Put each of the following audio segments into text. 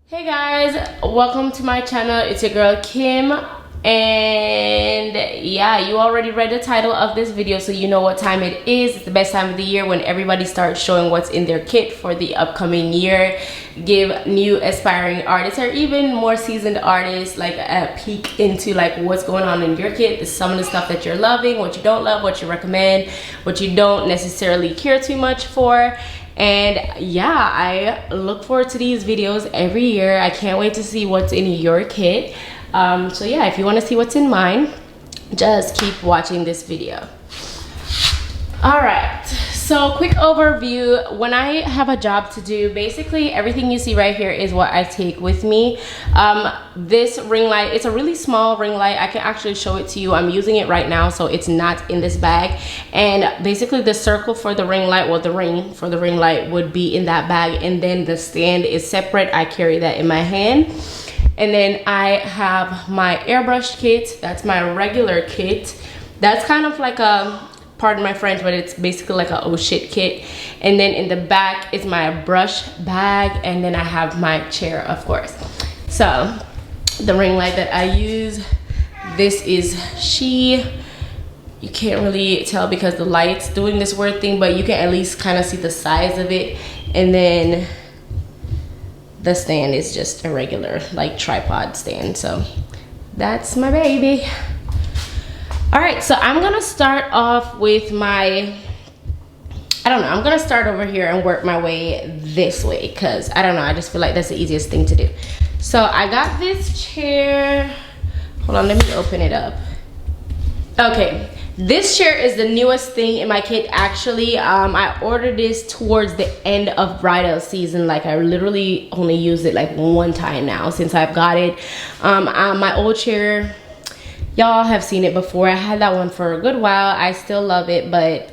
Hey guys, welcome to my channel. It's your girl Kim, and yeah, you already read the title of this video, so you know what time it is. It's the best time of the year when everybody starts showing what's in their kit for the upcoming year. Give new aspiring artists or even more seasoned artists like a peek into like what's going on in your kit, some of the stuff that you're loving, what you don't love, what you recommend, what you don't necessarily care too much for. And yeah, I look forward to these videos every year. I can't wait to see what's in your kit. So yeah, if you want to see what's in mine, just keep watching this video. All right, so quick overview. When I have a job to do, basically everything you see right here is what I take with me. This ring light, it's a really small ring light. I can actually show it to you. I'm using it right now, so it's not in this bag. And basically the circle for the ring light, well, the ring for the ring light would be in that bag, and then the stand is separate. I carry that in my hand. And then I have my airbrush kit. That's my regular kit. That's kind of like a, pardon my French, but it's basically like a oh shit kit. And then in the back is my brush bag, and then I have my chair, of course. So the ring light that I use, this is She. You can't really tell because the light's doing this weird thing, but you can at least kind of see the size of it. And then the stand is just a regular like tripod stand. So that's my baby. All right, so I'm gonna start off with my, I don't know, I'm gonna start over here and work my way this way because I don't know, I just feel like that's the easiest thing to do. So I got this chair. Hold on, let me open it up. Okay, this chair is the newest thing in my kit actually. I ordered this towards the end of bridal season. Like I literally only used it like one time now since I've got it. My old chair, y'all have seen it before. I had that one for a good while. I still love it, but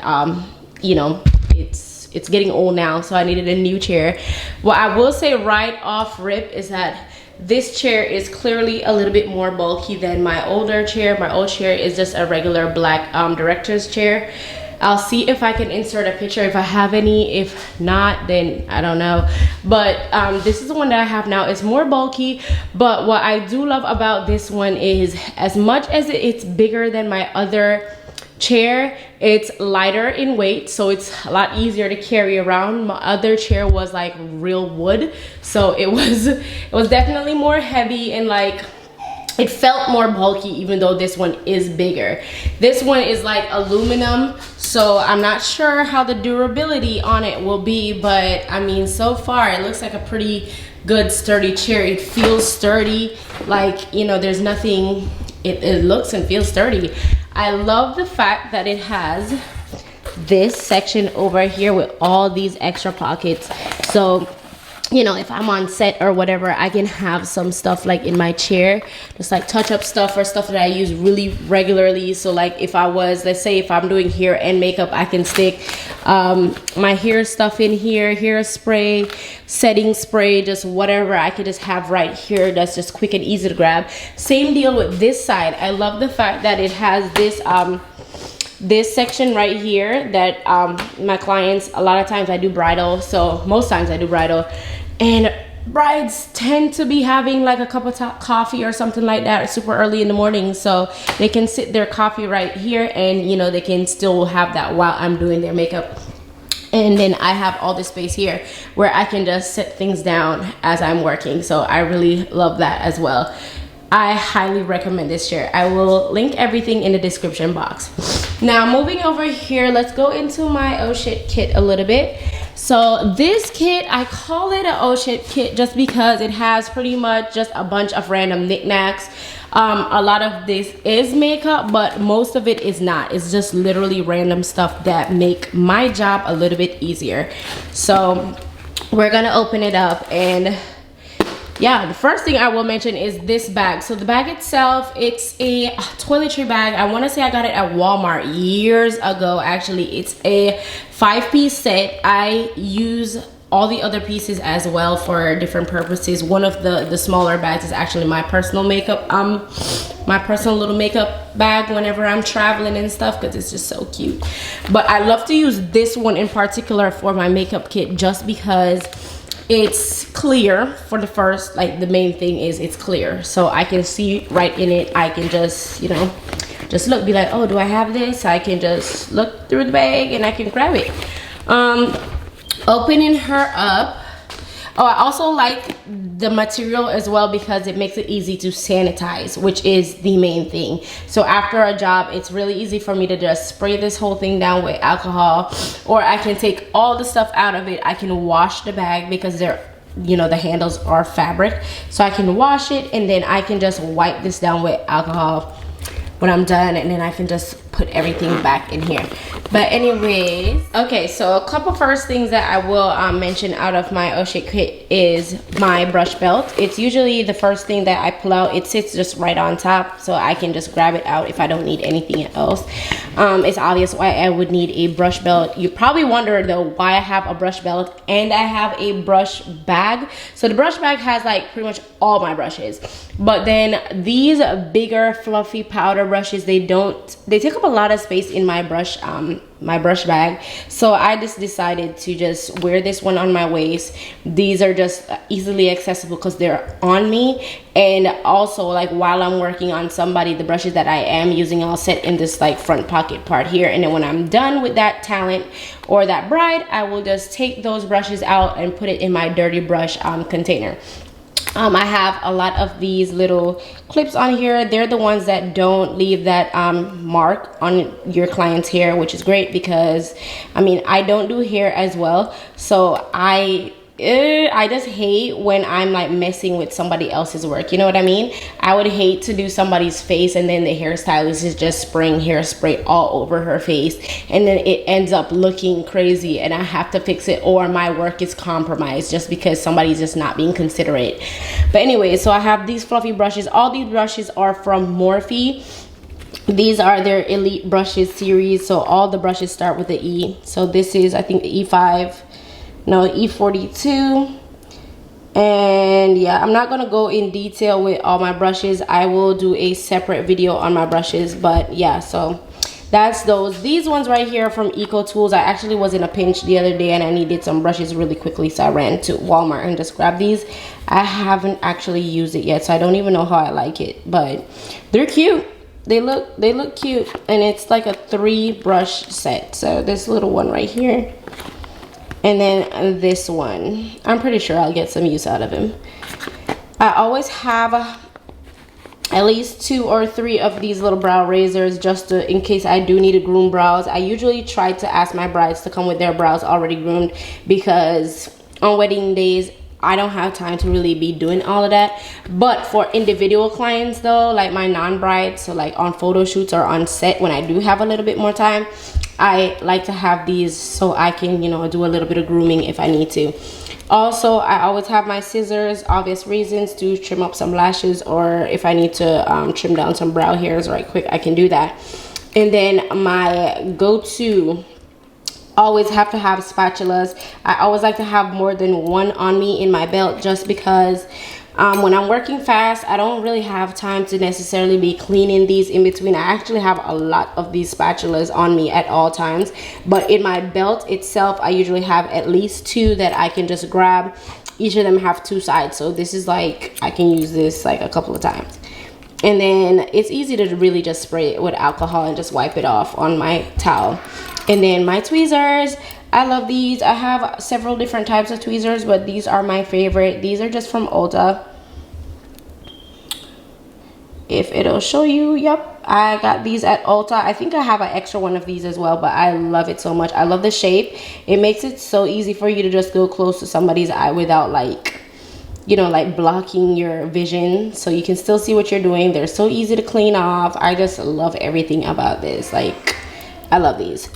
you know, it's getting old now, so I needed a new chair. What I will say right off rip is that this chair is clearly a little bit more bulky than my older chair. My old chair is just a regular black director's chair. I'll see if I can insert a picture if I have any. If not, then I don't know. But this is the one that I have now. It's more bulky, but what I do love about this one is as much as it's bigger than my other chair, it's lighter in weight, so it's a lot easier to carry around. My other chair was like real wood, so it was definitely more heavy and like it felt more bulky, even though this one is bigger. This one is like aluminum, so I'm not sure how the durability on it will be, but I mean, so far it looks like a pretty good sturdy chair. It feels sturdy, like, you know, there's nothing, it looks and feels sturdy. I love the fact that it has this section over here with all these extra pockets. So, you know, if I'm on set or whatever, I can have some stuff like in my chair, just like touch up stuff or stuff that I use really regularly. So like if I was, let's say if I'm doing hair and makeup, I can stick my hair stuff in here, hair spray, setting spray, just whatever I could just have right here. That's just quick and easy to grab. Same deal with this side. I love the fact that it has this this section right here that my clients, a lot of times I do bridal, so most times I do bridal, and brides tend to be having like a cup of coffee or something like that super early in the morning, so they can sit their coffee right here and, you know, they can still have that while I'm doing their makeup. And then I have all this space here where I can just set things down as I'm working, so I really love that as well. I highly recommend this chair. I will link everything in the description box. Now moving over here, let's go into my oh shit kit a little bit. So this kit, I call it an oh shit kit just because it has pretty much just a bunch of random knickknacks. A lot of this is makeup, but most of it is not. It's just literally random stuff that make my job a little bit easier. So we're gonna open it up, and yeah, the first thing I will mention is this bag. So the bag itself, it's a toiletry bag. I want to say I got it at Walmart years ago. Actually, it's a 5-piece set. I use all the other pieces as well for different purposes. One of the smaller bags is actually my personal makeup, my personal little makeup bag whenever I'm traveling and stuff, because it's just so cute. But I love to use this one in particular for my makeup kit just because it's clear for the first, like the main thing is it's clear, so I can see right in it. I can just, you know, just look, be like, oh, do I have this? I can just look through the bag and I can grab it. Opening her up. Oh, I also like the material as well because it makes it easy to sanitize, which is the main thing. So after a job, it's really easy for me to just spray this whole thing down with alcohol, or I can take all the stuff out of it. I can wash the bag because they're, you know, the handles are fabric. So I can wash it and then I can just wipe this down with alcohol when I'm done, and then I can just put everything back in here. But anyways, okay, so a couple first things that I will mention out of my Oh Shit kit is my brush belt. It's usually the first thing that I pull out. It sits just right on top, so I can just grab it out if I don't need anything else. It's obvious why I would need a brush belt. You probably wonder though why I have a brush belt and I have a brush bag. So the brush bag has like pretty much all my brushes, but then these bigger fluffy powder brushes, they take up a lot of space in my brush bag. So I just decided to just wear this one on my waist. These are just easily accessible because they're on me, and also like while I'm working on somebody, the brushes that I am using, I'll set in this like front pocket part here, and then when I'm done with that talent or that bride, I will just take those brushes out and put it in my dirty brush container. I have a lot of these little clips on here. They're the ones that don't leave that mark on your client's hair, which is great because, I mean, I don't do hair as well. So I just hate when I'm like messing with somebody else's work, you know what I mean? I would hate to do somebody's face and then the hairstylist is just spraying hairspray all over her face, and then it ends up looking crazy and I have to fix it, or my work is compromised just because somebody's just not being considerate. But anyway, so I have these fluffy brushes. All these brushes are from Morphe. These are their Elite Brushes series, so all the brushes start with the E. So this is, I think, E42. And yeah, I'm not gonna go in detail with all my brushes. I will do a separate video on my brushes, but yeah, so that's those. These ones right here are from Eco Tools. I actually was in a pinch the other day and I needed some brushes really quickly, so I ran to Walmart and just grabbed these. I haven't actually used it yet, so I don't even know how I like it, but they're cute. They look cute, and it's like a 3 brush set. So this little one right here, and then this one. I'm pretty sure I'll get some use out of him. I always have at least 2 or 3 of these little brow razors just to, in case I do need to groom brows. I usually try to ask my brides to come with their brows already groomed because on wedding days, I don't have time to really be doing all of that. But for individual clients though, like my non-brides, so like on photo shoots or on set when I do have a little bit more time, I like to have these so I can, you know, do a little bit of grooming if I need to. Also, I always have my scissors, obvious reasons, to trim up some lashes, or if I need to trim down some brow hairs right quick, I can do that. And then my go-to, always have to have spatulas. I always like to have more than one on me in my belt, just because when I'm working fast, I don't really have time to necessarily be cleaning these in between. I actually have a lot of these spatulas on me at all times, but in my belt itself, I usually have at least 2 that I can just grab. Each of them have 2 sides, so this is like, I can use this like a couple of times. And then it's easy to really just spray it with alcohol and just wipe it off on my towel. And then my tweezers, I love these. I have several different types of tweezers, but these are my favorite. These are just from Ulta. If it'll show you, yep, I got these at Ulta. I think I have an extra one of these as well, but I love it so much. I love the shape. It makes it so easy for you to just go close to somebody's eye without, like, you know, like blocking your vision, so you can still see what you're doing. They're so easy to clean off. I just love everything about this. Like, I love these.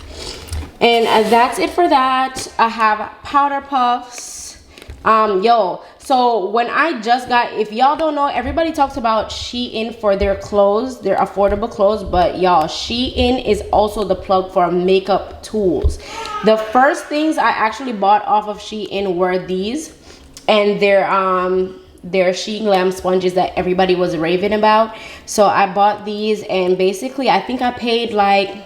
And that's it for that. I have powder puffs. So when I just got, if y'all don't know, everybody talks about Shein for their clothes, their affordable clothes, but y'all, Shein is also the plug for makeup tools. The first things I actually bought off of Shein were these, and their She Glam sponges that everybody was raving about. So I bought these, and basically I think I paid like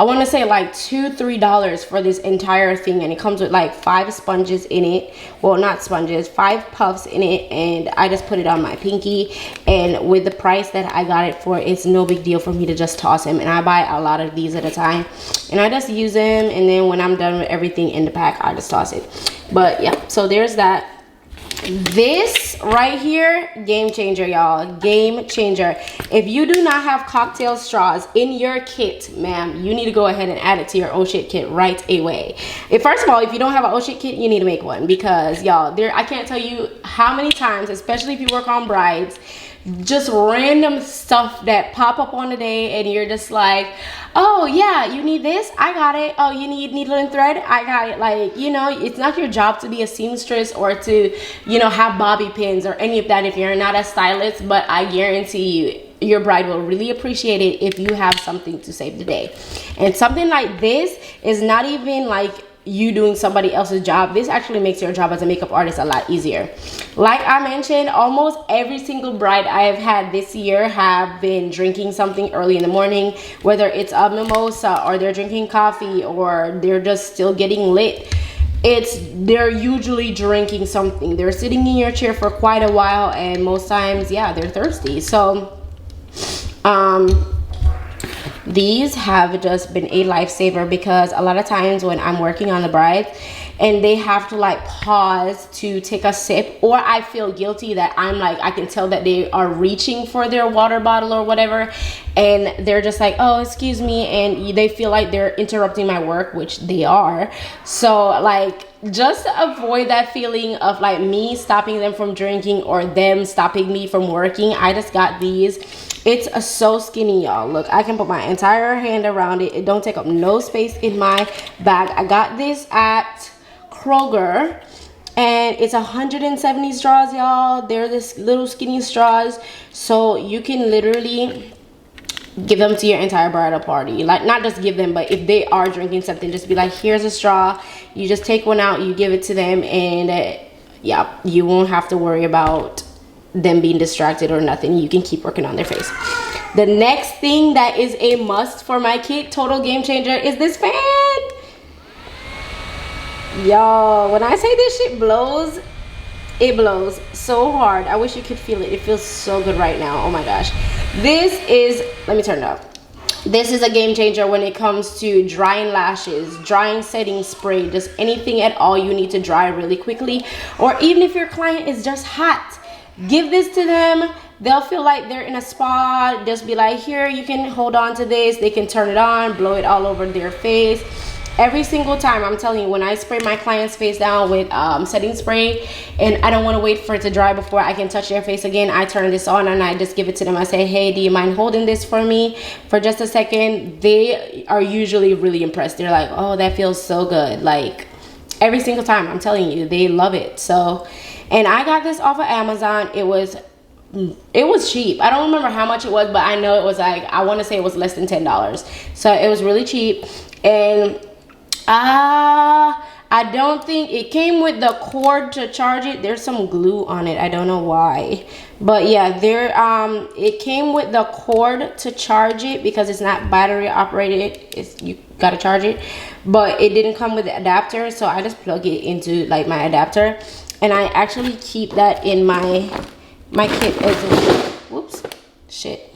I want to say like $2-3 for this entire thing, and it comes with like 5 sponges in it. Well, not sponges, 5 puffs in it, and I just put it on my pinky. And with the price that I got it for, it's no big deal for me to just toss them. And I buy a lot of these at a time, and I just use them, and then when I'm done with everything in the pack, I just toss it. But yeah, so there's that. This right here, game changer, y'all. Game changer. If you do not have cocktail straws in your kit, ma'am, you need to go ahead and add it to your oh shit kit right away. First of all, if you don't have an oh shit kit, you need to make one, because y'all, I can't tell you how many times, especially if you work on brides, just random stuff that pop up on the day, and you're just like, oh yeah, you need this, I got it. Oh, you need needle and thread, I got it. Like, you know, it's not your job to be a seamstress or to, you know, have bobby pins or any of that if you're not a stylist, but I guarantee you your bride will really appreciate it if you have something to save the day. And something like this is not even like you doing somebody else's job. This actually makes your job as a makeup artist a lot easier. Like I mentioned, almost every single bride I have had this year have been drinking something early in the morning, whether it's a mimosa or they're drinking coffee or they're just still getting lit. They're usually drinking something. They're sitting in your chair for quite a while, and most times, yeah, they're thirsty. So these have just been a lifesaver, because a lot of times when I'm working on the brides and they have to like pause to take a sip, or I feel guilty that I'm like, I can tell that they are reaching for their water bottle or whatever, and they're just like, oh, excuse me, and they feel like they're interrupting my work, which they are. So like, just to avoid that feeling of like me stopping them from drinking or them stopping me from working, I just got these. It's so skinny, y'all. Look, I can put my entire hand around it. It don't take up no space in my bag. I got this at Kroger, and it's 170 straws, y'all. They're this little skinny straws, so you can literally give them to your entire bridal party. Like, not just give them, but if they are drinking something, just be like, here's a straw. You just take one out, you give it to them, and yeah, you won't have to worry about them being distracted or nothing. You can keep working on their face. The next thing that is a must for my kit, total game changer, is this fan. Y'all, when I say this shit blows, it blows so hard. I wish you could feel it. It feels so good right now. Oh my gosh. This is, let me turn it up. This is a game changer when it comes to drying lashes, drying setting spray, just anything at all you need to dry really quickly. Or even if your client is just hot, give this to them. They'll feel like they're in a spa. Just be like, here, you can hold on to this. They can turn it on, blow it all over their face. Every single time, I'm telling you, when I spray my client's face down with setting spray and I don't want to wait for it to dry before I can touch their face again, I turn this on and I just give it to them. I say, hey, do you mind holding this for me for just a second? They are usually really impressed. They're like, oh, that feels so good. Like, every single time, I'm telling you, they love it. So, and I got this off of Amazon. It was cheap. I don't remember how much it was, but I know it was like, I want to say it was less than $10. So it was really cheap. And I don't think it came with the cord to charge it. There's some glue on it. I don't know why, but yeah, it came with the cord to charge it because it's not battery operated. You gotta charge it, but it didn't come with the adapter, so I just plug it into like my adapter, and I actually keep that in my kit as well. Whoops, shit.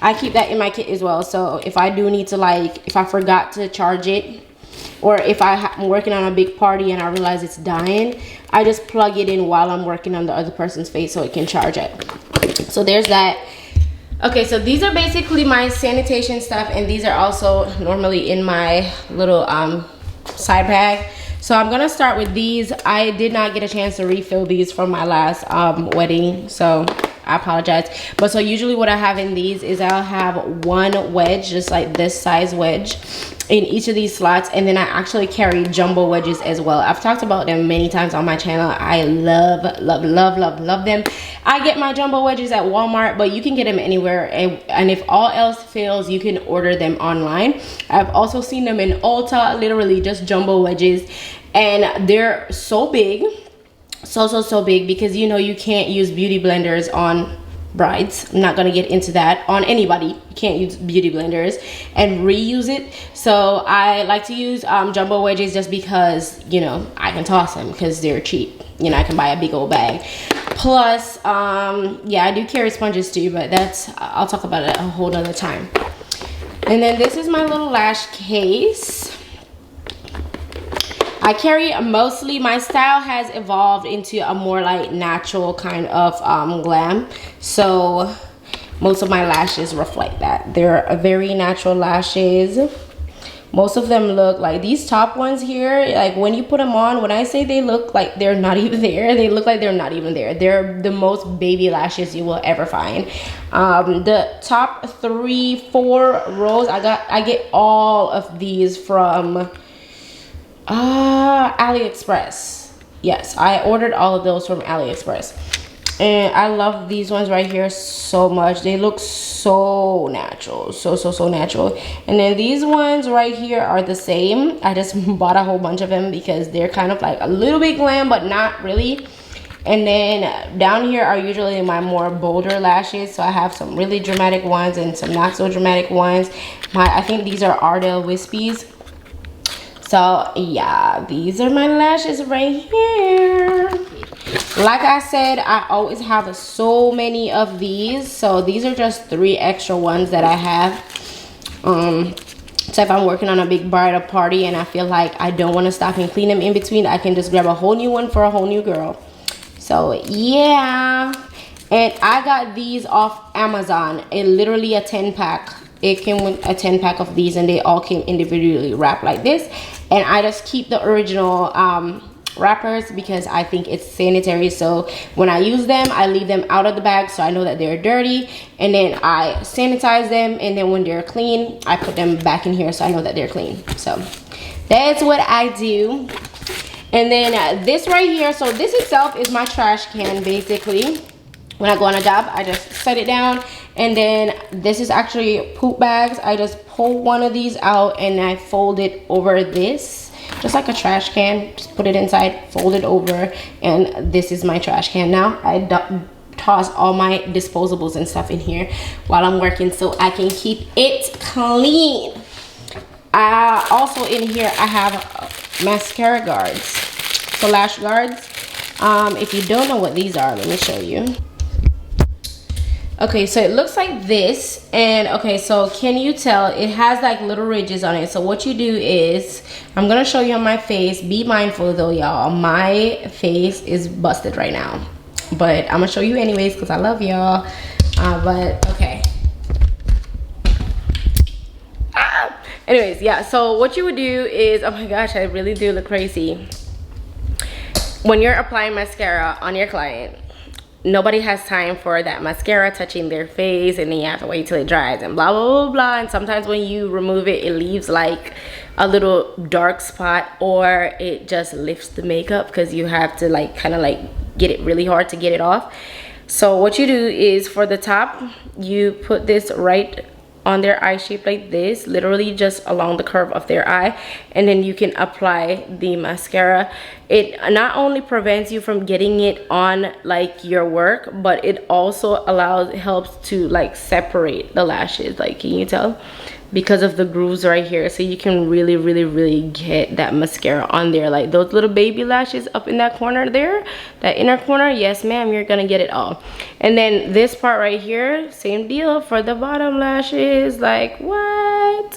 I keep that in my kit as well, so if I do need to, like, if I forgot to charge it, or if I'm working on a big party and I realize it's dying, I just plug it in while I'm working on the other person's face so it can charge it. So there's that. Okay, so these are basically my sanitation stuff, and these are also normally in my little side bag. So I'm gonna start with these. I did not get a chance to refill these from my last wedding, so I apologize. But so usually what I have in these is I'll have one wedge, just like this size wedge, in each of these slots, and then I actually carry jumbo wedges as well. I've talked about them many times on my channel. I love them. I get my jumbo wedges at Walmart, but you can get them anywhere, and if all else fails, you can order them online. I've also seen them in Ulta, literally just jumbo wedges, and they're so big, so big, because you know you can't use beauty blenders on brides. I'm not gonna get into that on anybody. You can't use beauty blenders and reuse it. So I like to use jumbo wedges just because, you know, I can toss them because they're cheap. You know, I can buy a big old bag. Plus, yeah, I do carry sponges too, but that's, I'll talk about it a whole nother time. And then this is my little lash case. I carry mostly, my style has evolved into a more like natural kind of glam. So most of my lashes reflect that. They're very natural lashes. Most of them look like these top ones here, like when you put them on, when I say they look like they're not even there, they look like they're not even there. They're the most baby lashes you will ever find. The top 3-4 rows, I get all of these from AliExpress. Yes, I ordered all of those from AliExpress. And I love these ones right here so much. They look so natural, so natural. And then these ones right here are the same. I just bought a whole bunch of them because they're kind of like a little bit glam, but not really. And then down here are usually my more bolder lashes. So I have some really dramatic ones and some not so dramatic ones. I think these are Ardell Wispies. So yeah, these are my lashes right here. Like I said, I always have so many of these. So these are just 3 extra ones that I have. So if I'm working on a big bridal party and I feel like I don't want to stop and clean them in between, I can just grab a whole new one for a whole new girl. So yeah. And I got these off Amazon. It literally a 10-pack. It came with a 10-pack of these and they all came individually wrapped like this. And I just keep the original wrappers because I think it's sanitary. So when I use them, I leave them out of the bag so I know that they're dirty. And then I sanitize them. And then when they're clean, I put them back in here so I know that they're clean. So that's what I do. And then this right here, so this itself is my trash can basically. When I go on a job, I just set it down. And then this is actually poop bags. I just pull one of these out and I fold it over this, just like a trash can. Just put it inside, fold it over, and this is my trash can. Now I toss all my disposables and stuff in here while I'm working so I can keep it clean. Also in here I have mascara guards, so lash guards. If you don't know what these are, let me show you. Okay, so it looks like this. And okay, so can you tell it has like little ridges on it? So what you do is, I'm gonna show you on my face. Be mindful though, y'all, my face is busted right now, but I'm gonna show you anyways because I love y'all. But okay, anyways, yeah, so what you would do is, oh my gosh, I really do look crazy. When you're applying mascara on your client, nobody has time for that mascara touching their face, and then you have to wait till it dries and blah blah blah blah. And sometimes when you remove it, it leaves like a little dark spot, or it just lifts the makeup because you have to like kind of like get it really hard to get it off. So what you do is, for the top, you put this right on their eye shape like this, literally just along the curve of their eye, and then you can apply the mascara. It not only prevents you from getting it on like your work, but it also helps to like separate the lashes. Like, can you tell? Because of the grooves right here, so you can really get that mascara on there. Like those little baby lashes up in that corner there, that inner corner, yes ma'am, you're gonna get it all. And then this part right here, same deal for the bottom lashes. Like, what?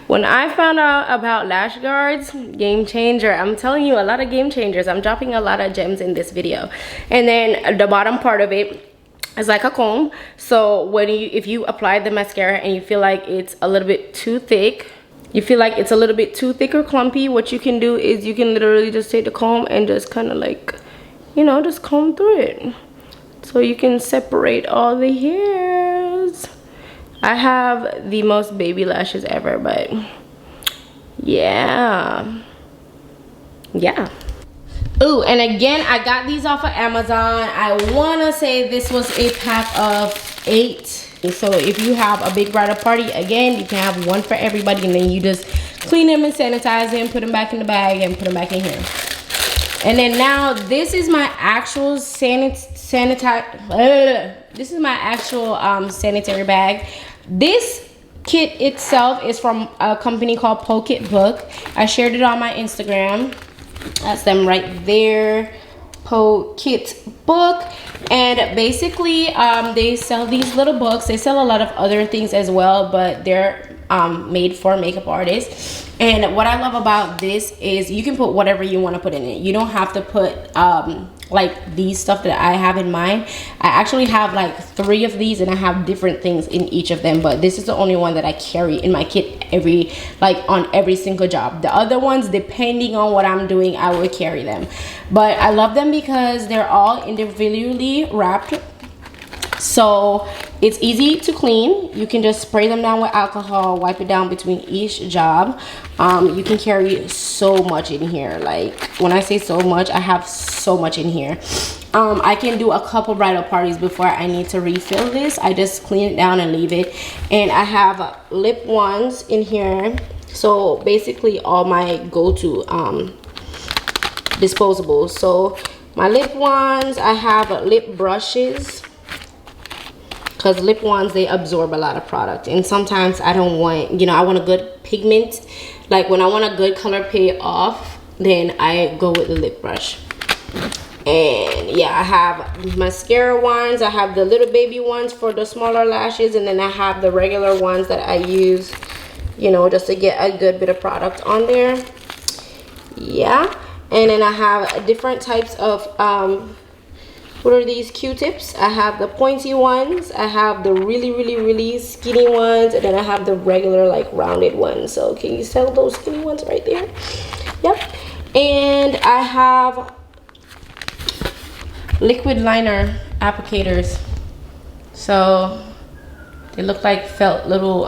When I found out about lash guards, game changer. I'm telling you, a lot of game changers. I'm dropping a lot of gems in this video. And then the bottom part of it, it's like a comb. So if you apply the mascara and you feel like it's a little bit too thick, or clumpy, what you can do is you can literally just take the comb and just kind of like, you know, just comb through it, so you can separate all the hairs. I have the most baby lashes ever, but yeah. Ooh, and again, I got these off of Amazon. I want to say this was a pack of 8. So if you have a big bridal party, again, you can have one for everybody, and then you just clean them and sanitize them, put them back in the bag, and put them back in here. And then now, this is my actual this is my actual sanitary bag. This kit itself is from a company called Pocketbook. I shared it on my Instagram. That's them right there, Pocketbook. And basically they sell these little books. They sell a lot of other things as well, but they're made for makeup artists. And what I love about this is you can put whatever you want to put in it. You don't have to put like these stuff that I have in mine. I actually have like 3 of these, and I have different things in each of them, but this is the only one that I carry in my kit on every single job. The other ones, depending on what I'm doing, I will carry them. But I love them because they're all individually wrapped, so it's easy to clean. You can just spray them down with alcohol, wipe it down between each job. You can carry so much in here. Like, when I say so much, I have so much in here. I can do a couple bridal parties before I need to refill this. I just clean it down and leave it. And I have lip ones in here. So basically all my go-to disposables. So my lip ones, I have lip brushes, because lip ones, they absorb a lot of product, and sometimes I don't want, I want a good pigment. Like when I want a good color pay off, then I go with the lip brush. And yeah, I have mascara ones. I have the little baby ones for the smaller lashes, and then I have the regular ones that I use, just to get a good bit of product on there. Yeah, and then I have different types of what are these, Q-tips? I have the pointy ones, I have the really skinny ones, and then I have the regular like rounded ones. So can you tell those skinny ones right there? Yep. And I have liquid liner applicators. So they look like felt little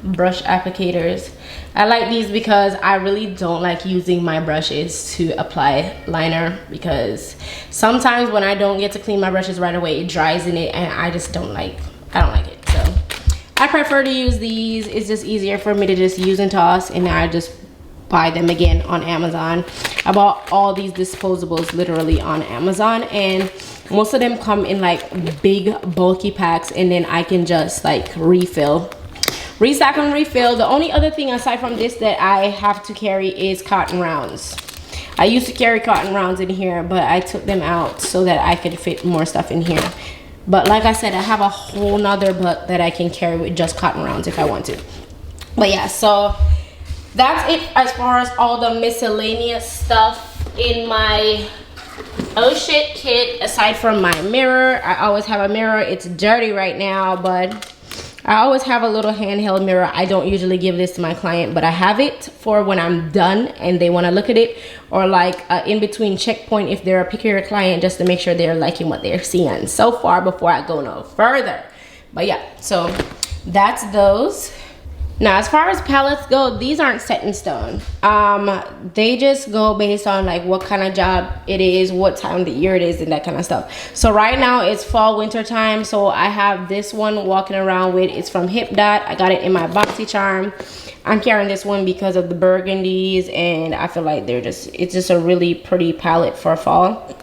brush applicators. I like these because I really don't like using my brushes to apply liner, because sometimes when I don't get to clean my brushes right away, it dries in it, and I don't like it. So I prefer to use these. It's just easier for me to just use and toss, and I just buy them again on Amazon. I bought all these disposables literally on Amazon, and most of them come in like big bulky packs, and then I can just like restock and refill. The only other thing aside from this that I have to carry is cotton rounds. I used to carry cotton rounds in here, but I took them out so that I could fit more stuff in here. But like I said, I have a whole nother butt that I can carry with just cotton rounds if I want to. But yeah, so that's it as far as all the miscellaneous stuff in my oh shit kit. Aside from my mirror, I always have a mirror. It's dirty right now, but I always have a little handheld mirror. I don't usually give this to my client, but I have it for when I'm done and they want to look at it, or like in between checkpoint if they're a pickier client, just to make sure they're liking what they're seeing so far before I go no further. But yeah, so that's those. Now, as far as palettes go, these aren't set in stone. They just go based on like what kind of job it is, what time of the year it is, and that kind of stuff. So right now it's fall winter time, so I have this one walking around with. It's from Hip Dot. I got it in my BoxyCharm. I'm carrying this one because of the burgundies, and I feel like it's just a really pretty palette for fall.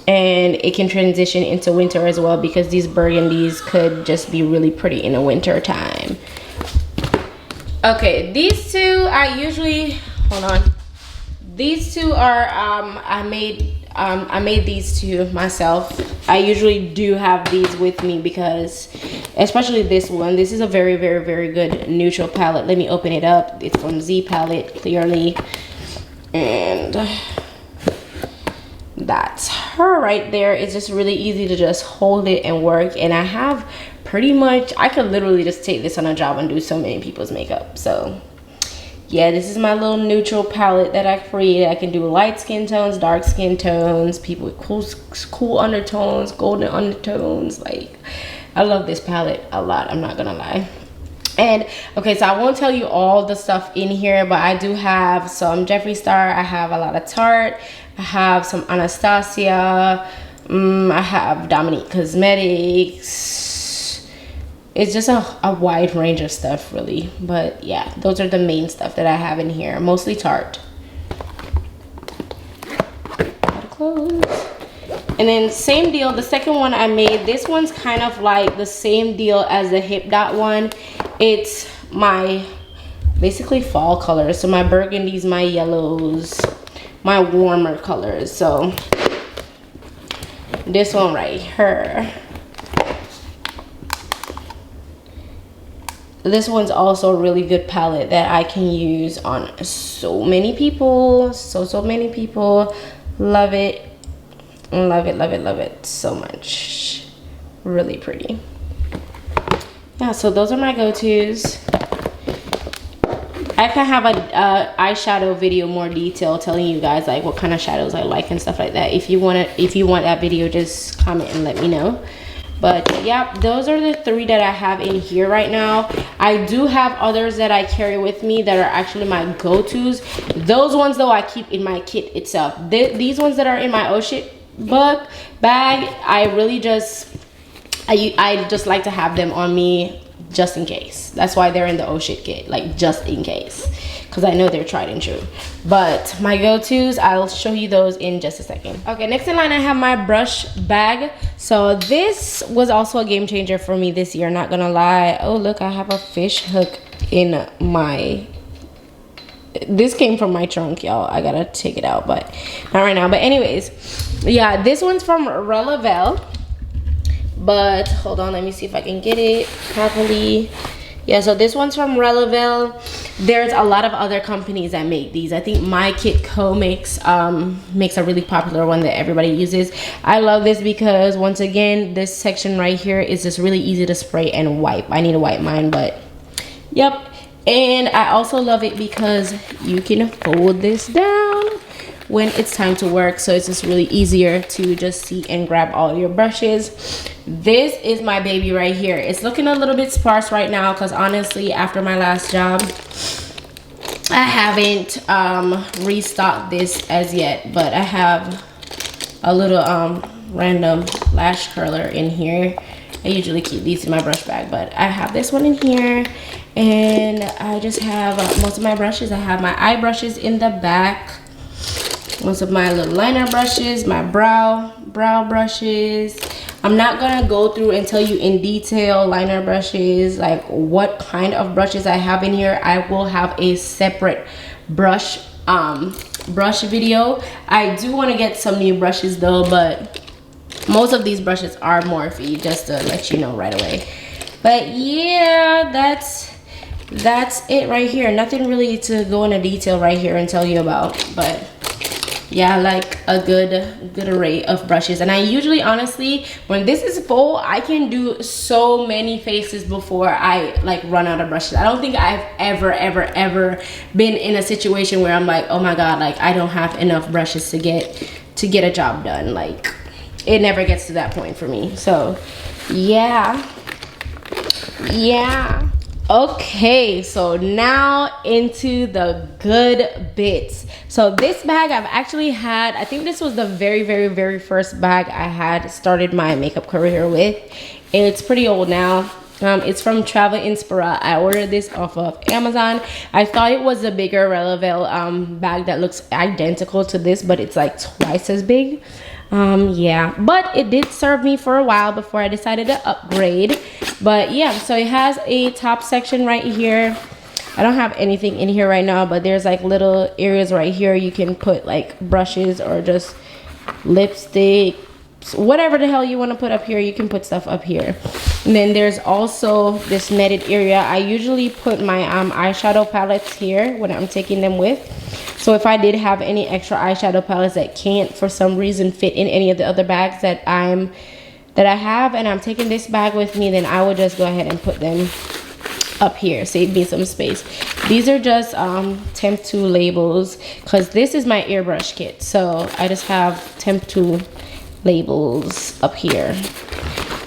And it can transition into winter as well, because these burgundies could just be really pretty in the winter time. Okay, these two I usually, hold on. These two are I made these two myself. I usually do have these with me because, especially this one, this is a very good neutral palette. Let me open it up. It's from Z Palette, clearly, and that's her right there. It's just really easy to just hold it and work, and I have pretty much, I could literally just take this on a job and do so many people's makeup. So yeah, this is my little neutral palette that I created. I can do light skin tones, dark skin tones, people with cool undertones, golden undertones. Like, I love this palette a lot, I'm not gonna lie. And okay, so I won't tell you all the stuff in here, but I do have some Jeffree Star, I have a lot of Tarte, I have some Anastasia, I have Dominique Cosmetics. It's just a wide range of stuff, really. But yeah, those are the main stuff that I have in here, mostly Tarte. Close. And then same deal, the second one I made, this one's kind of like the same deal as the hip dot one. It's my basically fall colors. So my burgundies, my yellows, my warmer colors. So this one right here. This one's also a really good palette that I can use on so many people. So many people love it. Love it, love it, love it so much. Really pretty. Yeah, so those are my go-tos. I can have a eyeshadow video more detail telling you guys like what kind of shadows I like and stuff like that. If you want that video, just comment and let me know. But yeah, those are the 3 that I have in here right now. I do have others that I carry with me that are actually my go-tos. Those ones though I keep in my kit itself. These ones that are in my oh shit book bag, I really just I just like to have them on me just in case. That's why they're in the oh shit kit, like just in case, because I know they're tried and true. But my go-tos, I'll show you those in just a second. Okay, next in line I have my brush bag. So this was also a game changer for me this year, not gonna lie. Oh look, I have a fish hook in my, this came from my trunk, y'all. I gotta take it out, but not right now. But anyways, yeah, this one's from Relavel. But hold on, let me see if I can get it properly. Yeah, so this one's from Relavel. There's a lot of other companies that make these. I think My Kit Co makes a really popular one that everybody uses. I love this because once again, this section right here is just really easy to spray and wipe. I need to wipe mine, but yep. And I also love it because you can fold this down when it's time to work, so it's just really easier to just see and grab all your brushes. This is my baby right here. It's looking a little bit sparse right now because honestly, after my last job, I haven't restocked this as yet, but I have a little random lash curler in here. I usually keep these in my brush bag, but I have this one in here, and I just have most of my brushes. I have my eye brushes in the back, most of my little liner brushes, my brow brushes. I'm not gonna go through and tell you in detail liner brushes, like what kind of brushes I have in here. I will have a separate brush video. I do want to get some new brushes though, but most of these brushes are Morphe, just to let you know right away. But yeah, that's it right here. Nothing really to go into detail right here and tell you about, but yeah, like a good array of brushes. And I usually, honestly, when this is full, I can do so many faces before I like run out of brushes. I don't think I've ever been in a situation where I'm like, oh my god, like I don't have enough brushes to get a job done. Like it never gets to that point for me. So yeah. Okay, so now into the good bits. So this bag I've actually had, I think this was the very first bag I had started my makeup career with. It's pretty old now. It's from Travel Inspira. I ordered this off of Amazon. I thought it was a bigger Relavel bag that looks identical to this, but it's like twice as big. Yeah, but it did serve me for a while before I decided to upgrade. But yeah, so it has a top section right here. I don't have anything in here right now, but there's like little areas right here you can put like brushes or just lipstick, whatever the hell you want to put up here. You can put stuff up here. And then there's also this netted area. I usually put my eyeshadow palettes here when I'm taking them with. So if I did have any extra eyeshadow palettes that can't for some reason fit in any of the other bags that I have, and I'm taking this bag with me, then I will just go ahead and put them up here, save me some space. These are just temp 2 labels because this is my airbrush kit, so I just have temp 2 labels up here.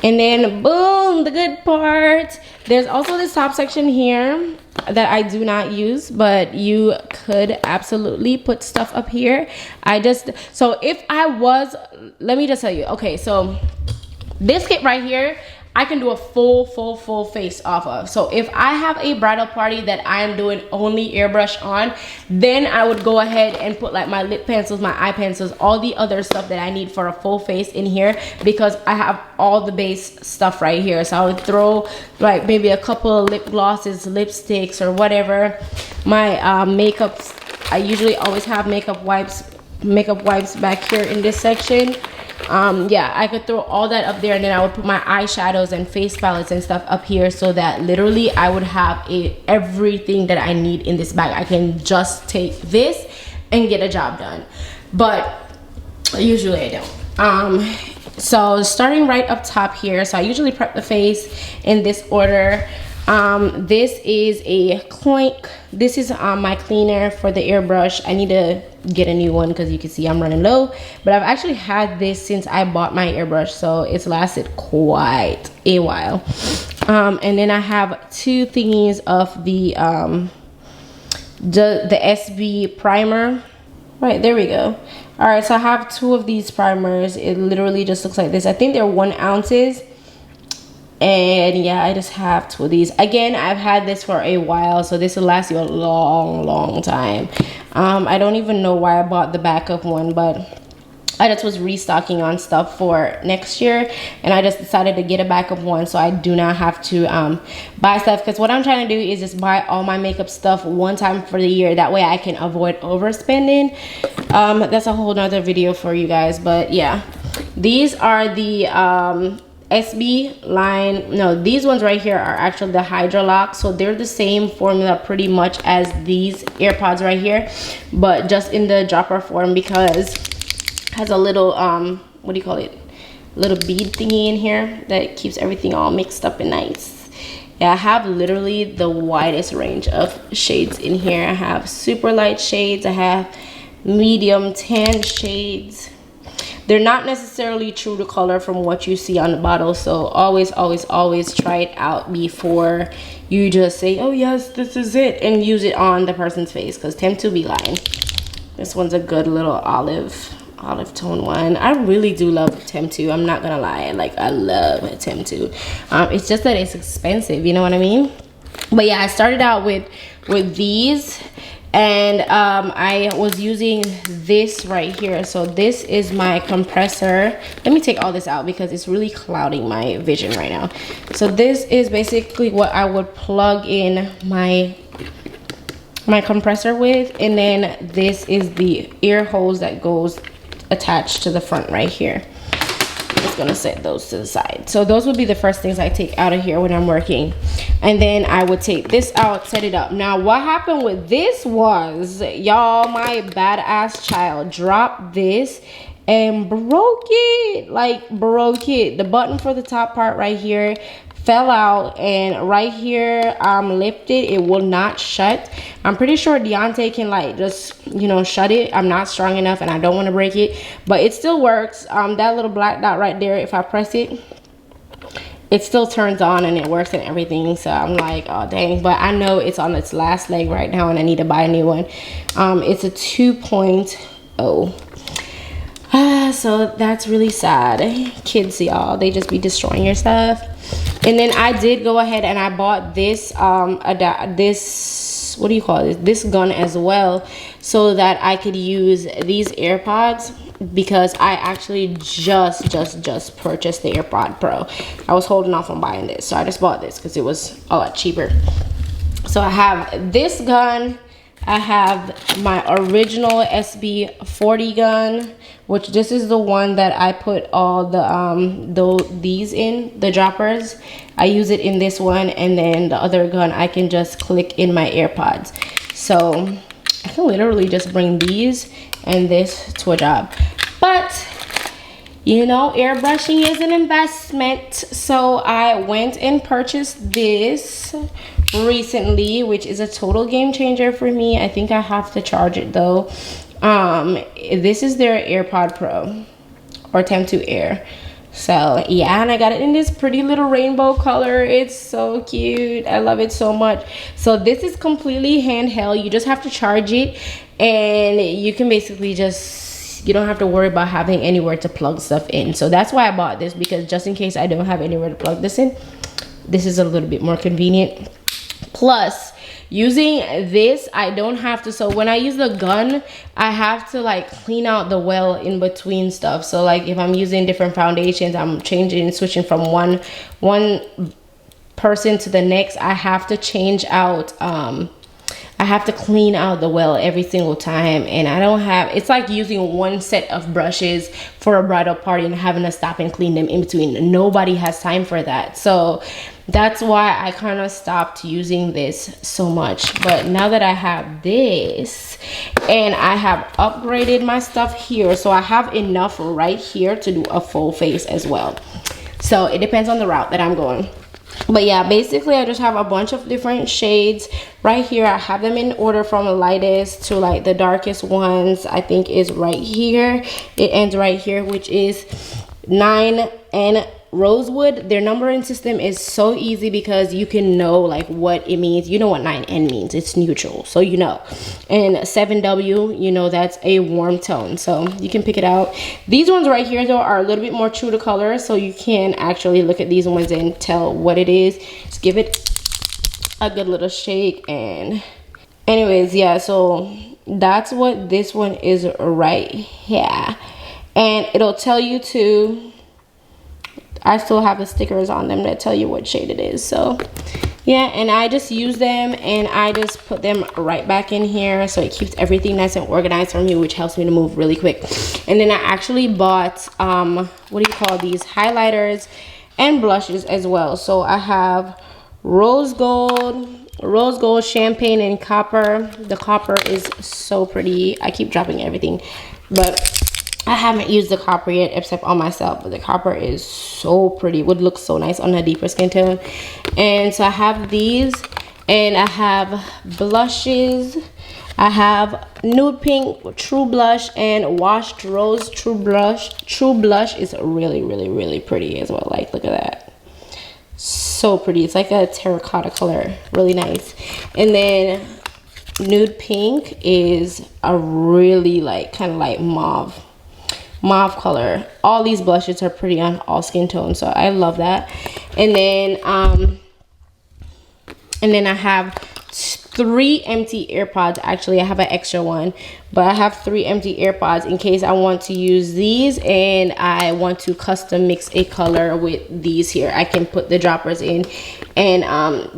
And then boom, the good part, there's also this top section here that I do not use, but you could absolutely put stuff up here. So if I was, let me just tell you, okay, so this kit right here, I can do a full face off of. So if I have a bridal party that I'm doing only airbrush on, then I would go ahead and put like my lip pencils, my eye pencils, all the other stuff that I need for a full face in here, because I have all the base stuff right here. So I would throw like maybe a couple of lip glosses, lipsticks, or whatever. My makeups, I usually always have makeup wipes back here in this section. Yeah, I could throw all that up there, and then I would put my eyeshadows and face palettes and stuff up here, so that literally I would have everything that I need in this bag. I can just take this and get a job done, but usually I don't. So starting right up top here, so I usually prep the face in this order. This is this is my cleaner for the airbrush. I need to get a new one because you can see I'm running low, but I've actually had this since I bought my airbrush, so it's lasted quite a while. And then I have two thingies of the SB primer. Right, there we go. All right, so I have two of these primers. It literally just looks like this. I think they're 1 ounces. And yeah, I just have two of these. Again, I've had this for a while, so this will last you a long time. I don't even know why I bought the backup one, but I just was restocking on stuff for next year, and I just decided to get a backup one so I do not have to buy stuff, because what I'm trying to do is just buy all my makeup stuff one time for the year. That way I can avoid overspending. That's a whole nother video for you guys, but yeah, these are the SB line. No, these ones right here are actually the Hydra Lock, so they're the same formula pretty much as these AirPods right here, but just in the dropper form, because it has a little what do you call it, little bead thingy in here that keeps everything all mixed up and nice. Yeah, I have literally the widest range of shades in here. I have super light shades, I have medium tan shades. They're not necessarily true to color from what you see on the bottle, so always try it out before you just say, oh yes, this is it, and use it on the person's face, because tend to be lying. This one's a good little olive tone one. I really do love Temp2. I'm not gonna lie, like I love Temp2. It's just that it's expensive, you know what I mean? But yeah, I started out with these. And I was using this right here. So this is my compressor. Let me take all this out because it's really clouding my vision right now. So this is basically what I would plug in my compressor with. And then this is the ear hose that goes attached to the front right here. I'm just gonna set those to the side. So those would be the first things I take out of here when I'm working. And then I would take this out, set it up. Now what happened with this was, y'all, my badass child dropped this and broke it. Like broke it. The button for the top part right here fell out, and right here lifted. It will not shut. I'm pretty sure Deontay can like just, you know, shut it. I'm not strong enough and I don't want to break it, but it still works. That little black dot right there, if I press it, it still turns on and it works and everything. So I'm like, oh dang, but I know it's on its last leg right now and I need to buy a new one. It's a 2.0. So that's really sad. Kids, y'all, they just be destroying your stuff. And then I did go ahead and I bought this this, what do you call it, this gun as well, so that I could use these AirPods, because I actually just purchased the AirPod Pro. I was holding off on buying this, so I just bought this because it was a lot cheaper. So I have this gun, I have my original SB40 gun, which this is the one that I put all these in, the droppers. I use it in this one, and then the other gun I can just click in my AirPods. So I can literally just bring these and this to a job. But you know, airbrushing is an investment, so I went and purchased this recently, which is a total game changer for me. I think I have to charge it though. This is their AirPod Pro, or Temp2 Air. So yeah, and I got it in this pretty little rainbow color. It's so cute. I love it so much. So this is completely handheld. You just have to charge it, and you can basically just you don't have to worry about having anywhere to plug stuff in. So that's why I bought this, because just in case I don't have anywhere to plug this in, this is a little bit more convenient. Plus, using this, I don't have to, so when I use the gun, I have to like clean out the well in between stuff. So like if I'm using different foundations, I'm switching from one person to the next, I have to change out, I have to clean out the well every single time, and I don't have, it's like using one set of brushes for a bridal party and having to stop and clean them in between. Nobody has time for that. So that's why I kind of stopped using this so much. But now that I have this, and I have upgraded my stuff here, so I have enough right here to do a full face as well. So it depends on the route that I'm going. But yeah, basically I just have a bunch of different shades right here. I have them in order from the lightest to like the darkest ones. I think is right here. It ends right here, which is 9 and Rosewood. Their numbering system is so easy because you can know like what it means. You know what 9N means, it's neutral, so you know. And 7W, you know, that's a warm tone, so you can pick it out. These ones right here though are a little bit more true to color, so you can actually look at these ones and tell what it is. Just give it a good little shake. And anyways, yeah, so that's what this one is right here. And it'll tell you to, I still have the stickers on them that tell you what shade it is. So yeah, and I just use them and I just put them right back in here, so it keeps everything nice and organized for me, which helps me to move really quick. And then I actually bought what do you call these, highlighters and blushes as well. So I have rose gold, champagne, and copper. The copper is so pretty. I keep dropping everything, but I haven't used the copper yet except on myself, but the copper is so pretty. It would look so nice on a deeper skin tone. And so I have these, and I have blushes. I have nude pink true blush and washed rose true blush. True blush is really, really, really pretty as well. Like, look at that. So pretty. It's like a terracotta color. Really nice. And then nude pink is a really like kind of like mauve color. All these blushes are pretty on all skin tones, so I love that. And then I have 3 empty AirPods. Actually, I have an extra one, but I have 3 empty AirPods in case I want to use these and I want to custom mix a color with these here. I can put the droppers in and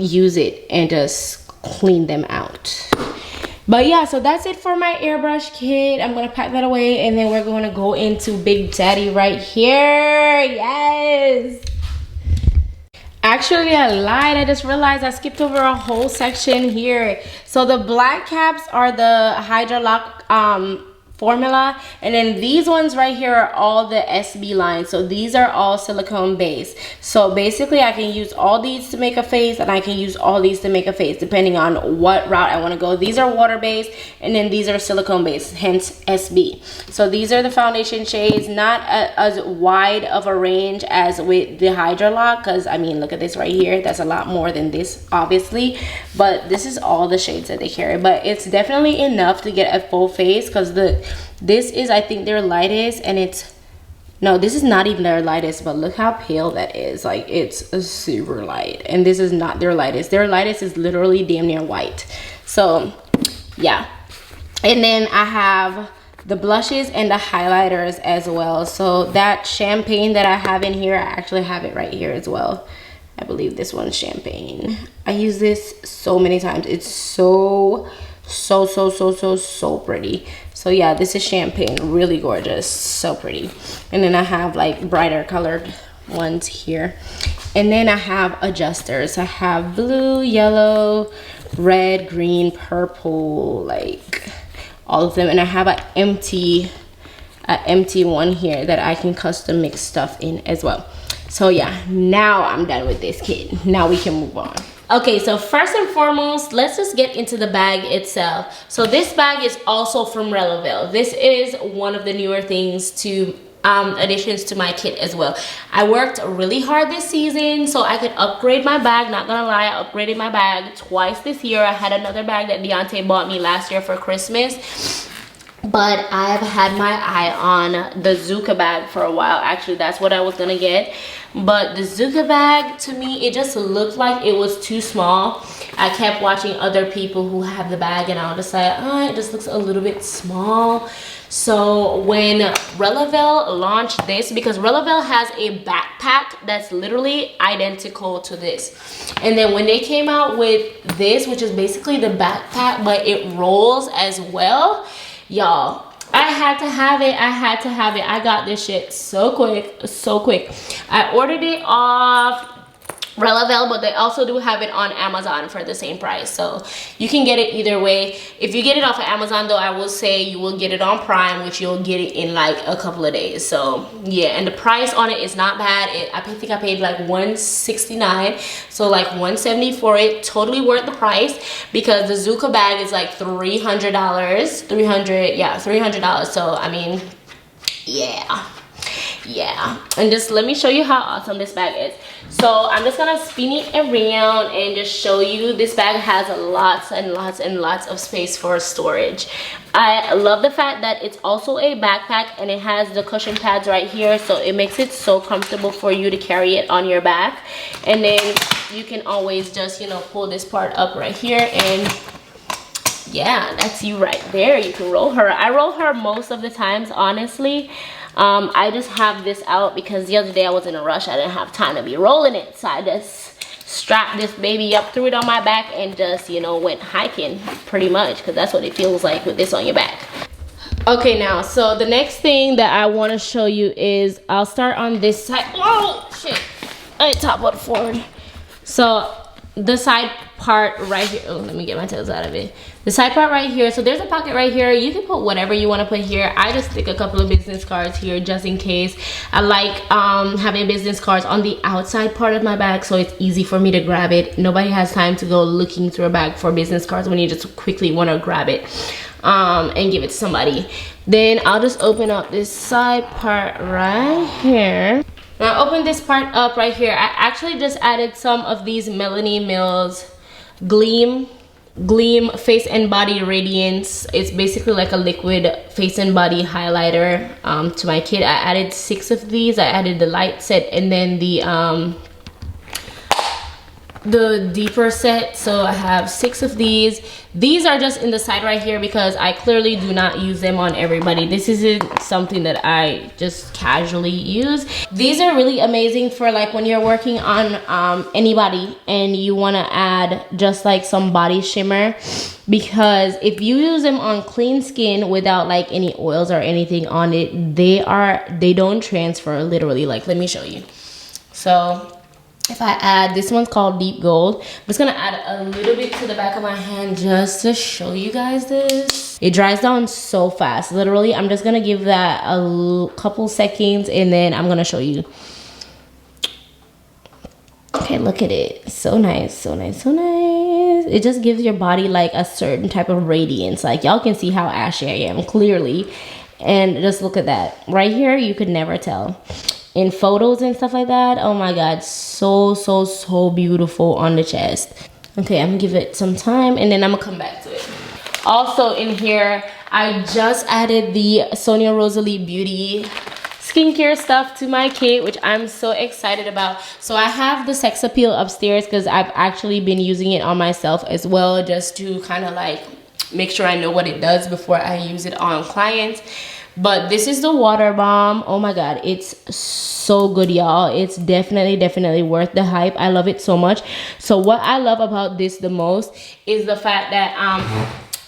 use it and just clean them out. But yeah, so that's it for my airbrush kit. I'm gonna pack that away, and then we're gonna go into Big Daddy right here. Yes! Actually, I lied. I just realized I skipped over a whole section here. So the black caps are the Hydra Lock formula, and then these ones right here are all the SB lines. So these are all silicone based. So basically I can use all these to make a face, and I can use all these to make a face depending on what route I want to go. These are water based, and then these are silicone based, hence SB. So these are the foundation shades, not as wide of a range as with the Hydra Lock, because I mean, look at this right here, that's a lot more than this obviously, but this is all the shades that they carry. But it's definitely enough to get a full face, because this is, I think, their lightest, and it's, no, this is not even their lightest, but look how pale that is. Like, it's a super light, and this is not their lightest. Their lightest is literally damn near white. So yeah, and then I have the blushes and the highlighters as well. So that champagne that I have in here, I actually have it right here as well. I believe this one's champagne. I use this so many times. It's so pretty. So yeah, this is champagne, really gorgeous, so pretty. And then I have like brighter colored ones here, and then I have adjusters. I have blue, yellow, red, green, purple, like all of them. And I have an empty one here that I can custom mix stuff in as well. So yeah, now I'm done with this kit. Now we can move on. Okay, so first and foremost, let's just get into the bag itself. So this bag is also from Releville. This is one of the newer things to additions to my kit as well. I worked really hard this season so I could upgrade my bag. Not gonna lie, I upgraded my bag twice this year. I had another bag that Deontay bought me last year for Christmas, but I've had my eye on the Zuka bag for a while. Actually, that's what I was gonna get, but the Zuka bag, to me, it just looked like it was too small. I kept watching other people who have the bag, and I was just like, oh, it just looks a little bit small. So when Relavel launched this, because Relavel has a backpack that's literally identical to this, and then when they came out with this, which is basically the backpack but it rolls as well, y'all, I had to have it. I got this shit so quick. I ordered it off Relavel, but they also do have it on Amazon for the same price, so you can get it either way. If you get it off of Amazon though, I will say you will get it on Prime, which you'll get it in like a couple of days. So yeah, and the price on it is not bad. I think I paid like $169, so like $170 for it. Totally worth the price, because the Zuka bag is like $300. $300. So I mean, yeah, and just let me show you how awesome this bag is. So I'm just gonna spin it around and just show you. This bag has lots and lots of space for storage. I love the fact that it's also a backpack, and it has the cushion pads right here, so it makes it so comfortable for you to carry it on your back. And then you can always just, you know, pull this part up right here, and yeah, that's you right there. You can roll her. I roll her most of the times, honestly. I just have this out because the other day I was in a rush. I didn't have time to be rolling it, so I just strapped this baby up, threw it on my back, and just, you know, went hiking pretty much, because that's what it feels like with this on your back. Okay, now, so the next thing that I want to show you is, I'll start on this side. Oh shit, I top of the forward. So the side part right here, oh, let me get my toes out of it. The side part right here, so there's a pocket right here. You can put whatever you want to put here. I just stick a couple of business cards here just in case. I like having business cards on the outside part of my bag, so it's easy for me to grab it. Nobody has time to go looking through a bag for business cards when you just quickly want to grab it and give it to somebody. Then I'll just open up this side part right here. Now I open this part up right here. I actually just added some of these Melanie Mills Gleam Face and Body Radiance. It's basically like a liquid face and body highlighter to my kit. I added 6 of these. I added the light set and then the deeper set, so I have 6 of these. These are just in the side right here because I clearly do not use them on everybody. This isn't something that I just casually use. These are really amazing for like when you're working on anybody and you want to add just like some body shimmer, because if you use them on clean skin without like any oils or anything on it, they don't transfer literally. Like, let me show you. So if I add, this one's called Deep Gold. I'm just gonna add a little bit to the back of my hand just to show you guys this. It dries down so fast. Literally, I'm just gonna give that a couple seconds and then I'm gonna show you. Okay, look at it. So nice, so nice, so nice. It just gives your body like a certain type of radiance. Like, y'all can see how ashy I am, clearly. And just look at that. Right here, you could never tell. In photos and stuff like that, oh my god, so beautiful on the chest. Okay, I'm gonna give it some time and then I'm gonna come back to it. Also in here, I just added the Sonia Rosalie Beauty skincare stuff to my kit, which I'm so excited about. So I have the Sex Appeal upstairs because I've actually been using it on myself as well, just to kind of like make sure I know what it does before I use it on clients. But this is the water bomb. Oh my god, it's so good, y'all. It's definitely worth the hype. I love it so much. So what I love about this the most is the fact that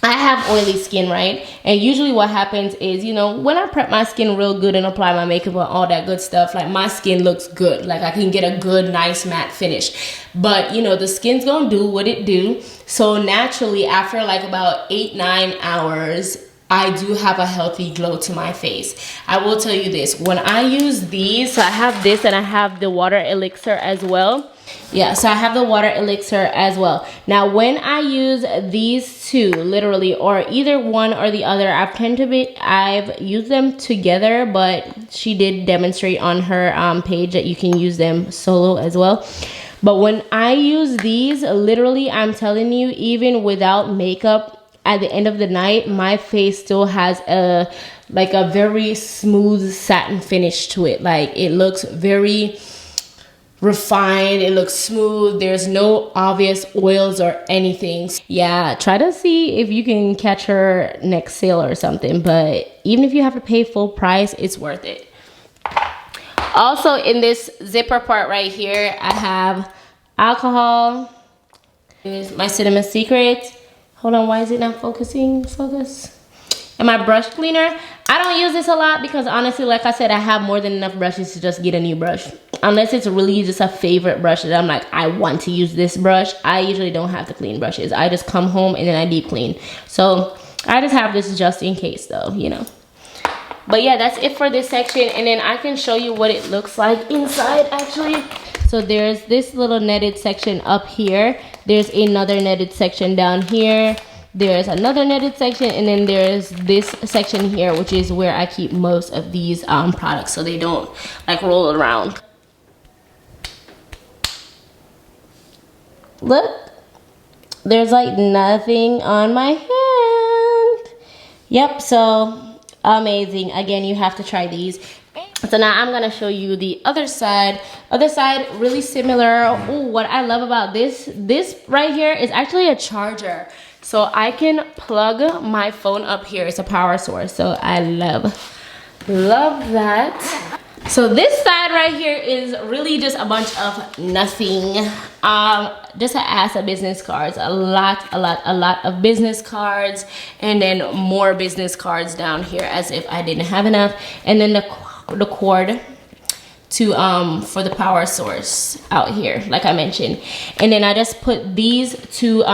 I have oily skin, right? And usually what happens is, you know, when I prep my skin real good and apply my makeup and all that good stuff, like my skin looks good. Like I can get a good, nice matte finish. But, you know, the skin's gonna do what it do. So naturally, after like about 8-9 hours, I do have a healthy glow to my face. I will tell you this, when I use these, so I have this and I have the water elixir as well. Yeah, so I have the water elixir as well. Now, when I use these two, literally, or either one or the other, I've used them together, but she did demonstrate on her page that you can use them solo as well. But when I use these, literally, I'm telling you, even without makeup, at the end of the night, my face still has a very smooth satin finish to it. Like, it looks very refined, it looks smooth, there's no obvious oils or anything. Yeah, try to see if you can catch her next sale or something, but even if you have to pay full price, it's worth it. Also, in this zipper part right here, I have alcohol. Here's my cinnamon secret. Hold on, why is it not focusing? Focus. And my brush cleaner. I don't use this a lot because honestly, like I said, I have more than enough brushes to just get a new brush. Unless it's really just a favorite brush that I'm like, I want to use this brush. I usually don't have to clean brushes. I just come home and then I deep clean. So I just have this just in case though, you know. But yeah, that's it for this section. And then I can show you what it looks like inside actually. So there's this little netted section up here. There's another netted section down here. There's another netted section, and then there's this section here, which is where I keep most of these products so they don't like roll around. Look, there's like nothing on my hand. Yep, so amazing. Again, you have to try these. So now I'm gonna show you the other side. Other side, really similar. Ooh, what I love about this right here is actually a charger. So I can plug my phone up here. It's a power source. So I love that. So this side right here is really just a bunch of nothing. Just an ass of business cards. A lot of business cards, and then more business cards down here as if I didn't have enough. And then the cord to for the power source out here, like I mentioned. And then I just put these two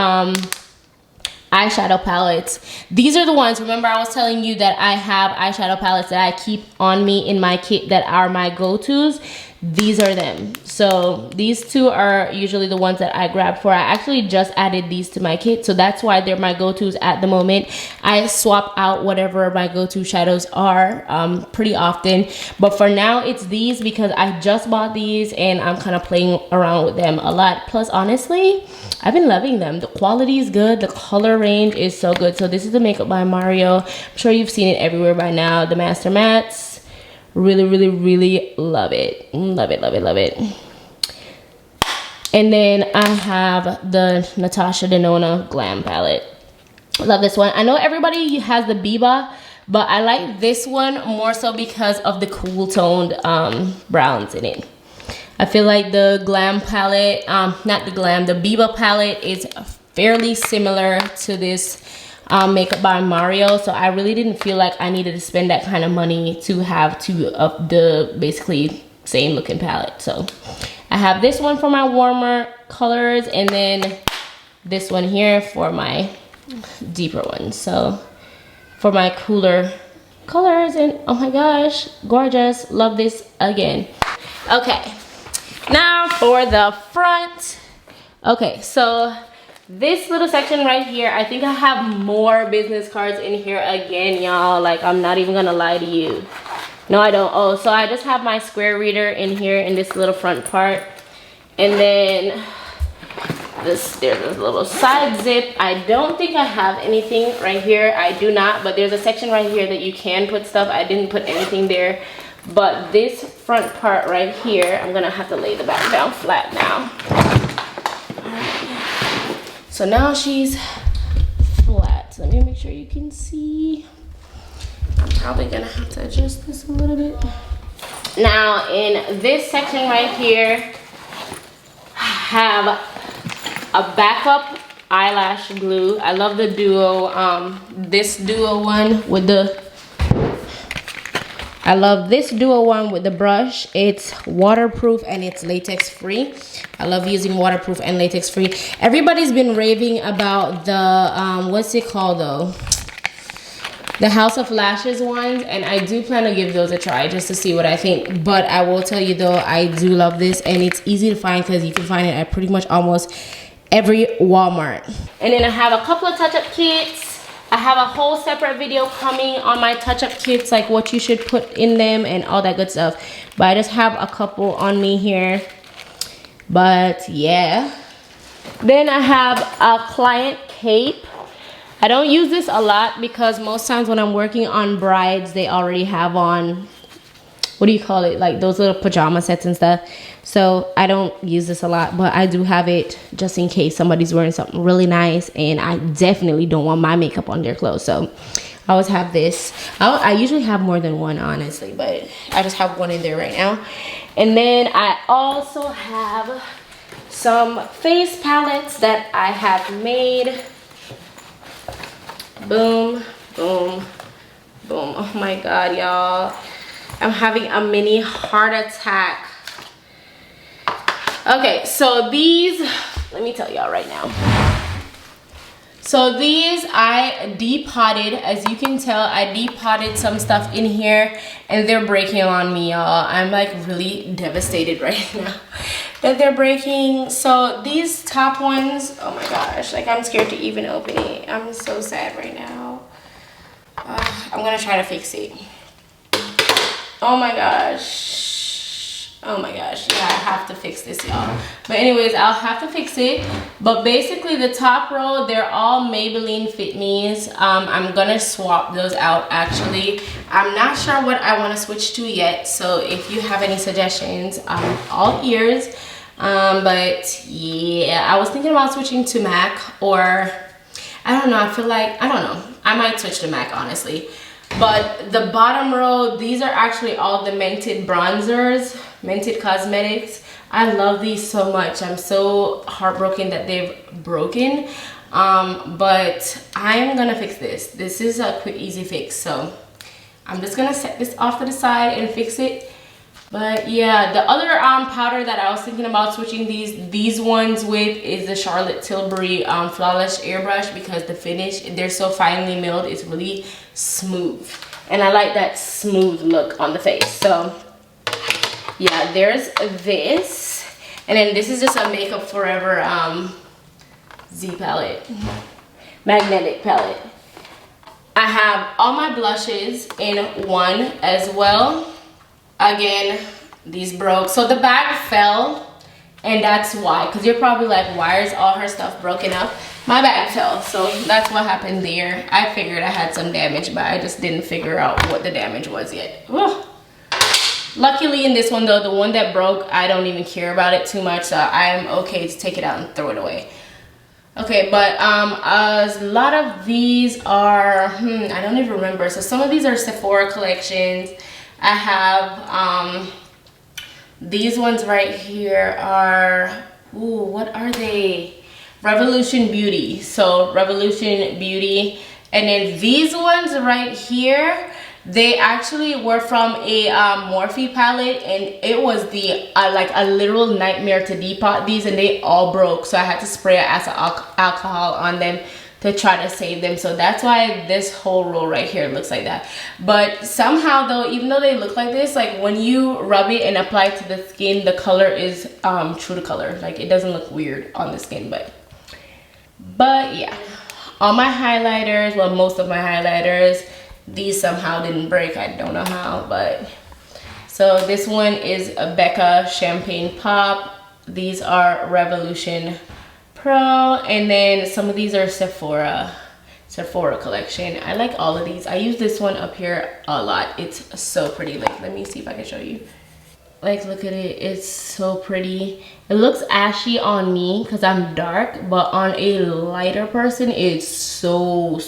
eyeshadow palettes. These are the ones, remember I was telling you that I have eyeshadow palettes that I keep on me in my kit that are my go-tos. These are them. So these two are usually the ones that I grab for. I actually just added these to my kit, so that's why they're my go-tos at the moment. I swap out whatever my go-to shadows are pretty often, but for now it's these because I just bought these and I'm kind of playing around with them a lot. Plus, honestly, I've been loving them. The quality is good, the color range is so good. So this is the Makeup by Mario. I'm sure you've seen it everywhere by now. The Master Mattes. Really love it. Love it. And then I have the Natasha Denona Glam palette. Love this one. I know everybody has the Biba, but I like this one more so because of the cool toned browns in it. I feel like the Glam palette, not the Glam, the Biba palette is fairly similar to this Makeup by Mario, so I really didn't feel like I needed to spend that kind of money to have two of the basically same looking palette. So I have this one for my warmer colors, and then this one here for my deeper ones. So for my cooler colors, and oh my gosh, gorgeous. Love this again. Okay, now for the front. Okay, so this little section right here, I think I have more business cards in here again, y'all. Like, I'm not even gonna lie to you. No, I don't. Oh, so I just have my square reader in here in this little front part. And then there's this little side zip. I don't think I have anything right here. I do not, but there's a section right here that you can put stuff. I didn't put anything there. But this front part right here, I'm gonna have to lay the back down flat now. So now she's flat. So let me make sure you can see. I'm probably gonna have to adjust this a little bit. Now in this section right here, I have a backup eyelash glue. I love the duo, this duo one with the, I love this duo one with the brush. It's waterproof and it's latex free. I love using waterproof and latex free. Everybody's been raving about the, what's it called though? The House of Lashes ones, and I do plan to give those a try just to see what I think. But I will tell you though, I do love this, and it's easy to find because you can find it at pretty much almost every Walmart. And then I have a couple of touch-up kits. I have a whole separate video coming on my touch-up kits, like what you should put in them and all that good stuff. But I just have a couple on me here. But yeah. Then I have a client cape. I don't use this a lot because most times when I'm working on brides, they already have on, what do you call it, like those little pajama sets and stuff. So I don't use this a lot, but I do have it just in case somebody's wearing something really nice and I definitely don't want my makeup on their clothes. So I always have this. I usually have more than one, honestly, but I just have one in there right now. And then I also have some face palettes that I have made. Boom, boom, boom. Oh my God, y'all. I'm having a mini heart attack. Okay, so these, let me tell y'all right now. So these I depotted. As you can tell, I depotted some stuff in here and they're breaking on me, y'all. I'm like really devastated right now that they're breaking. So these top ones, oh my gosh, like I'm scared to even open it. I'm so sad right now. I'm gonna try to fix it. Oh my gosh. Oh my gosh, yeah, I have to fix this, y'all. But anyways, I'll have to fix it. But basically the top row, they're all Maybelline Fit Me's. I'm gonna swap those out actually. I'm not sure what I wanna switch to yet. So if you have any suggestions, I'm all ears. But yeah, I was thinking about switching to MAC, or I don't know, I feel like, I don't know. I might switch to MAC, honestly. But the bottom row, these are actually all the Mented bronzers, Mented Cosmetics. I love these so much. I'm so heartbroken that they've broken. But I'm gonna fix this. This is a quick, easy fix. So I'm just gonna set this off to the side and fix it. But yeah, the other powder that I was thinking about switching these ones with is the Charlotte Tilbury Flawless Airbrush, because the finish, they're so finely milled, it's really smooth. And I like that smooth look on the face. So yeah, there's this. And then this is just a Makeup Forever Z palette, magnetic palette. I have all my blushes in one as well. Again, these broke, so the bag fell, and that's why, because you're probably like, why is all her stuff broken up? My bag fell, so that's what happened there. I figured I had some damage, but I just didn't figure out what the damage was yet. Ugh. Luckily in this one though, the one that broke, I don't even care about it too much, so I'm okay to take it out and throw it away. Okay, but a lot of these are, I don't even remember. So some of these are Sephora collections. I have these ones right here are, ooh, what are they? Revolution Beauty. So Revolution Beauty. And then these ones right here, they actually were from a Morphe palette, and it was the like a literal nightmare to depot these, and they all broke. So I had to spray acid alcohol on them to try to save them. So that's why this whole roll right here looks like that. But somehow though, even though they look like this, like when you rub it and apply it to the skin, the color is true to color. Like it doesn't look weird on the skin. But yeah, all my highlighters, well, most of my highlighters, these somehow didn't break. I don't know how, but so this one is a Becca Champagne Pop. These are Revolution Pro, and then some of these are Sephora collection. I like all of these. I use this one up here a lot. It's so pretty. Like, let me see if I can show you. Like, look at it. It's so pretty. It looks ashy on me because I'm dark, but on a lighter person, it's so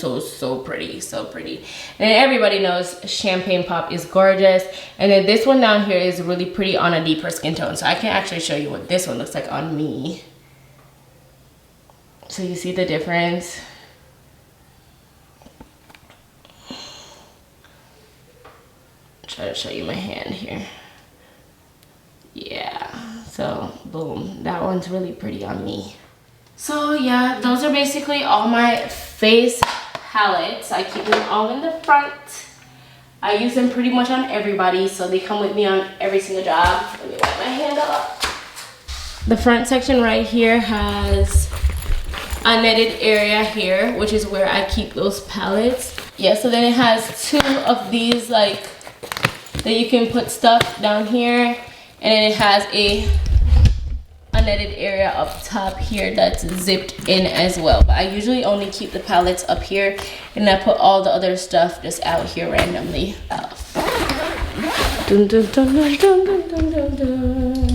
pretty. So pretty. And everybody knows Champagne Pop is gorgeous. And then this one down here is really pretty on a deeper skin tone. So I can actually show you what this one looks like on me. So you see the difference? Try to show you my hand here. Yeah, so boom, that one's really pretty on me. So yeah, those are basically all my face palettes. I keep them all in the front. I use them pretty much on everybody, so they come with me on every single job. Let me wipe my hand up. The front section right here has a netted area here, which is where I keep those palettes. Yeah, so then it has two of these like that you can put stuff down here. And then it has netted area up top here that's zipped in as well. But I usually only keep the palettes up here, and I put all the other stuff just out here randomly. Dun, dun, dun, dun, dun, dun, dun, dun.